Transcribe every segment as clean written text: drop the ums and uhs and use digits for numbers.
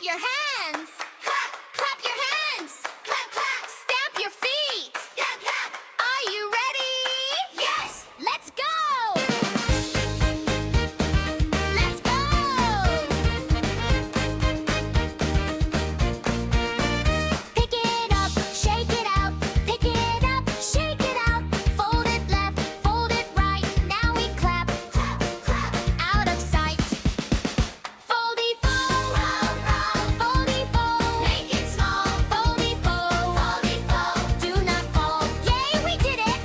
your hands. Clap, clap your hands. Clap, clap. Stamp your feet. Stamp, tap. Are you ready? Yes. Let's go. Let's go. Pick it up, shake it out. Pick it up, shake it out. Fold it left, fold it right. Now we clap, clap, clap. Out of sight. Foldy-fold, roll, roll. Foldy-fold, make it small. Foldy-fold, foldy-fold, do not fall. Yay, we did it!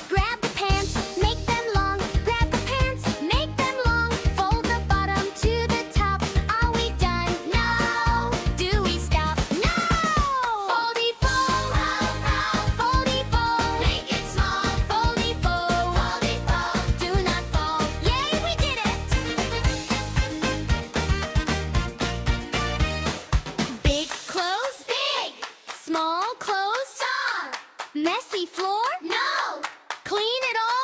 Grab the pants, make them long. Grab the pants, make them long. Fold the bottom to the top. Are we done? No. Do we stop? No. Foldy-fold, roll, roll. Foldy-fold, make it small. Foldy-fold, foldy-fold, do not fall. Yay, we did it! Big clothes, big. Small clothes, small. Messy floor, no. Clean it all